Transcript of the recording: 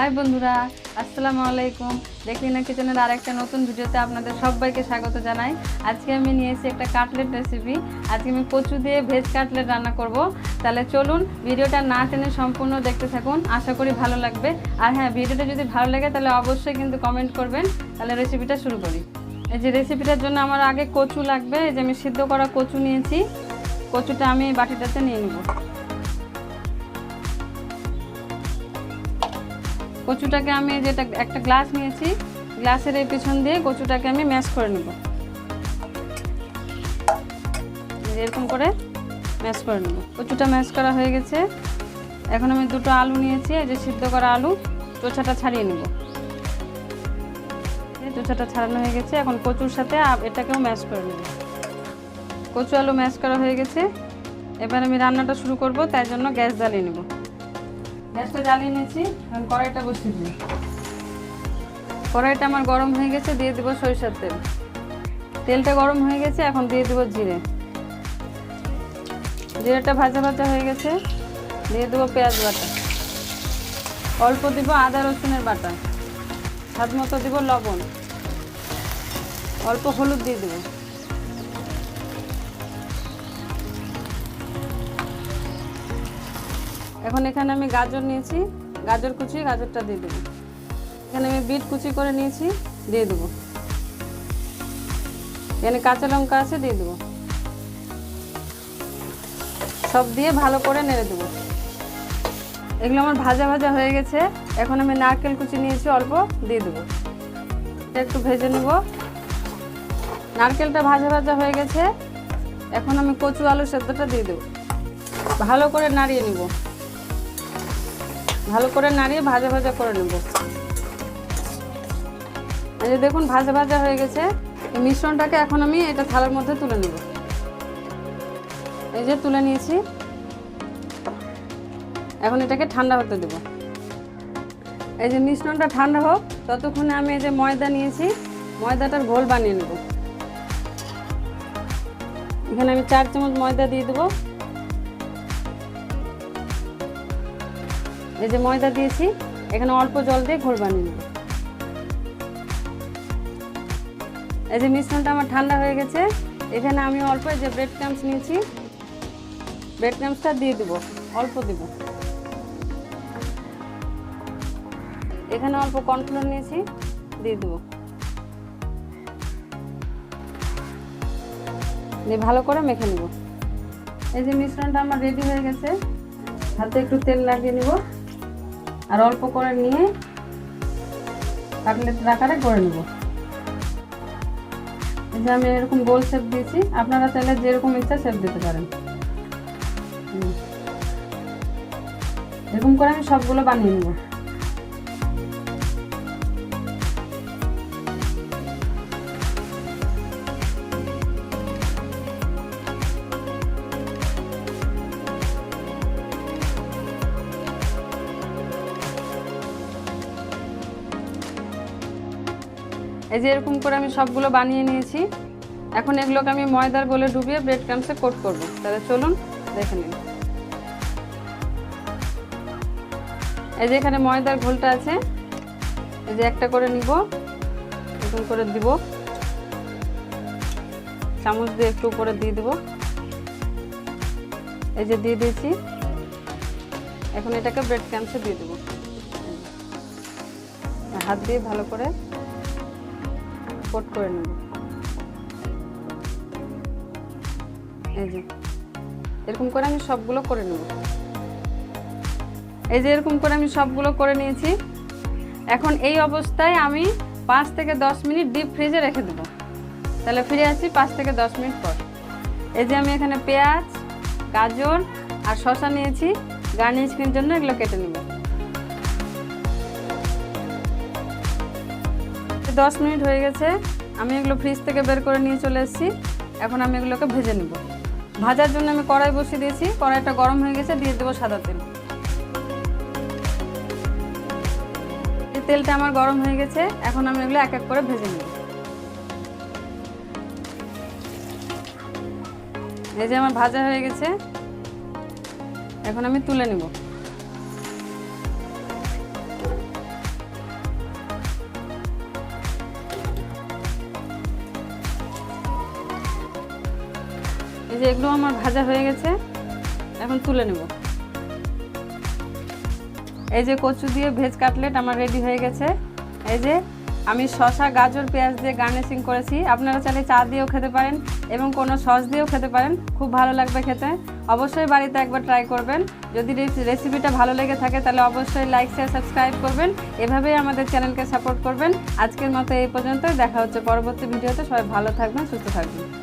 High বন্ধুরা, আসসালামু আলাইকুম। রেকলিনা কিচেনের আরেকটা নতুন ভিডিওতে আপনাদের সবাইকে স্বাগত জানাই। আজকে আমি নিয়েছি একটা কাটলেট রেসিপি। আজকে আমি কচু দিয়ে ভেজ কাটলেট রান্না করব। তাহলে চলুন ভিডিওটা না টেনে সম্পূর্ণ দেখতে থাকুন, আশা করি ভালো লাগবে। আর হ্যাঁ, ভিডিওটা যদি ভালো লাগে তাহলে অবশ্যই কিন্তু কমেন্ট করবেন। তাহলে রেসিপিটা শুরু করি। এই যে রেসিপিটার জন্য আমার আগে কচু লাগবে। এই যে আমি সিদ্ধ করা কচু নিয়েছি। কচুটা আমি বাটিটাতে নিয়ে নেব। কচুটাকে আমি যেটা একটা গ্লাস নিয়েছি, গ্লাসের এই পিছন দিয়ে কচুটাকে আমি ম্যাশ করে নেব। এরকম করে ম্যাশ করে নেব। কচুটা ম্যাশ করা হয়ে গেছে। এখন আমি দুটো আলু নিয়েছি, এই যে সিদ্ধ করা আলু, চোচাটা ছাড়িয়ে নেব। চোচাটা ছাড়ানো হয়ে গেছে। এখন কচুর সাথে এটাকেও ম্যাশ করে নেব। কচু আলু ম্যাশ করা হয়ে গেছে। এবার আমি রান্নাটা শুরু করব, তাই জন্য গ্যাস জ্বালিয়ে নেব। গ্যাসটা জ্বালিয়ে নিয়েছি। এখন কড়াইটা বসিয়ে দিই। কড়াইটা আমার গরম হয়ে গেছে, দিয়ে দেবো সরিষার তেল। তেলটা গরম হয়ে গেছে, এখন দিয়ে দেবো জিরে। জিরেটা ভাজা ভাজা হয়ে গেছে, দিয়ে দেবো পেঁয়াজ বাটা। অল্প দিব আদা রসুনের বাটা। স্বাদ মতো দিব লবণ। অল্প হলুদ দিয়ে দেবো। এখন এখানে আমি গাজর নিয়েছি, গাজর কুচি, গাজরটা দিয়ে দেবো। এখানে আমি বিট কুচি করে নিয়েছি, দিয়ে দেবো। এখানে কাঁচা লঙ্কা আছে, দিয়ে দেবো। সব দিয়ে ভালো করে নেড়ে দেবো। এগুলো আমার ভাজা ভাজা হয়ে গেছে। এখন আমি নারকেল কুচি নিয়েছি, অল্প দিয়ে দেবো। এটা একটু ভেজে নেব। নারকেলটা ভাজা ভাজা হয়ে গেছে। এখন আমি কচু আলু সেদ্ধটা দিয়ে দেবো। ভালো করে নাড়িয়ে নেব। ভালো করে নাড়িয়ে ভাজা ভাজা করে নেব। এই যে দেখুন ভাজা ভাজা হয়ে গেছে। এই মিশ্রণটাকে এখন আমি এটা থালার মধ্যে তুলে নেব। এই যে তুলে নিয়েছি। এখন এটাকে ঠান্ডা হতে দেব। এই যে মিশ্রণটা ঠান্ডা হোক, ততক্ষণে আমি এই যে ময়দা নিয়েছি, ময়দাটার ঘোল বানিয়ে নেব। এখানে আমি 4 চামচ ময়দা দিয়ে দেবো। এই যে ময়দা দিয়েছি, এখানে অল্প জল দিয়ে ঘোল বানিয়ে নেব। এই যে মিশ্রণটা আমার ঠান্ডা হয়ে গেছে। এখানে আমি অল্প যে ব্রেড ক্রাম্বস নিয়েছি, ব্রেড ক্রাম্বসটা দিয়ে দেবো, অল্প দেব। এখানে অল্প কর্নফ্লোর নিয়েছি, দিয়ে দেবো। দিয়ে ভালো করে মেখে নেব। এই যে মিশ্রণটা আমার রেডি হয়ে গেছে। হাতে একটু তেল লাগিয়ে নেব, আর অল্প করে নিয়ে কাটলেটের আকারে করে নেব। এই যে আমি এরকম গোল শেপ দিয়েছি, আপনারা চাইলে যেরকম ইচ্ছা শেপ দিতে পারেন। এরকম করে আমি সবগুলো বানিয়ে নেব। এই যে এরকম করে আমি সবগুলো বানিয়ে নিয়েছি। এখন এগুলোকে আমি ময়দার গোলে ডুবিয়ে ব্রেড ক্রাম্বসে কোট করব। তাহলে চলুন দেখে নিন। এই যে এখানে ময়দার ঘোলটা আছে, এই যে একটা করে নিব, এরকম করে দিব, চামচ দিয়ে একটু উপরে দিয়ে দেব। এই যে দিয়ে দিয়েছি। এখন এটাকে ব্রেড ক্রাম্বসে দিয়ে দেব। হাত দিয়ে ভালো করে কোট করে নেব। এই যে এরকম করে আমি সবগুলো করে নেব। এই যে এরকম করে আমি সবগুলো করে নিয়েছি। এখন এই অবস্থায় আমি 5 থেকে 10 মিনিট ডিপ ফ্রিজে রেখে দেব। তাহলে ফিরে আসি 5 থেকে 10 মিনিট পর। এই যে আমি এখানে পেঁয়াজ, গাজর আর শসা নিয়েছি, গার্নিশিংয়ের জন্য এগুলো কেটে নেব। 10 মিনিট হয়ে গেছে। আমি এগুলো ফ্রিজ থেকে বের করে নিয়ে চলে এসেছি। এখন আমি এগুলোকে ভেজে নেব। ভাজার জন্য আমি কড়াই বসিয়ে দিয়েছি। কড়াইটা গরম হয়ে গেছে, দিয়ে দেবো সাদা তেল। এই তেলটা আমার গরম হয়ে গেছে। এখন আমি এগুলো এক এক করে ভেজে নেব। এই যে আমার ভাজা হয়ে গেছে। এখন আমি তুলে নেব। এই যে এগুলো আমার ভাজা হয়ে গেছে, এখন তুলে নেব। এই যে কচু দিয়ে ভেজ কাটলেট আমার রেডি হয়ে গেছে। এই যে আমি শসা, গাজর, পেঁয়াজ দিয়ে গার্নিশিং করেছি। আপনারা চাইলে চা দিয়েও খেতে পারেন এবং কোনো সস দিয়েও খেতে পারেন, খুব ভালো লাগবে খেতে। অবশ্যই বাড়িতে একবার ট্রাই করবেন। যদি রেসিপিটা ভালো লেগে থাকে তাহলে অবশ্যই লাইক, শেয়ার, সাবস্ক্রাইব করবেন। এভাবেই আমাদের চ্যানেলকে সাপোর্ট করবেন। আজকের মতো এই পর্যন্ত, দেখা হচ্ছে পরবর্তী ভিডিওতে। সবাই ভালো থাকবেন, সুস্থ থাকবেন।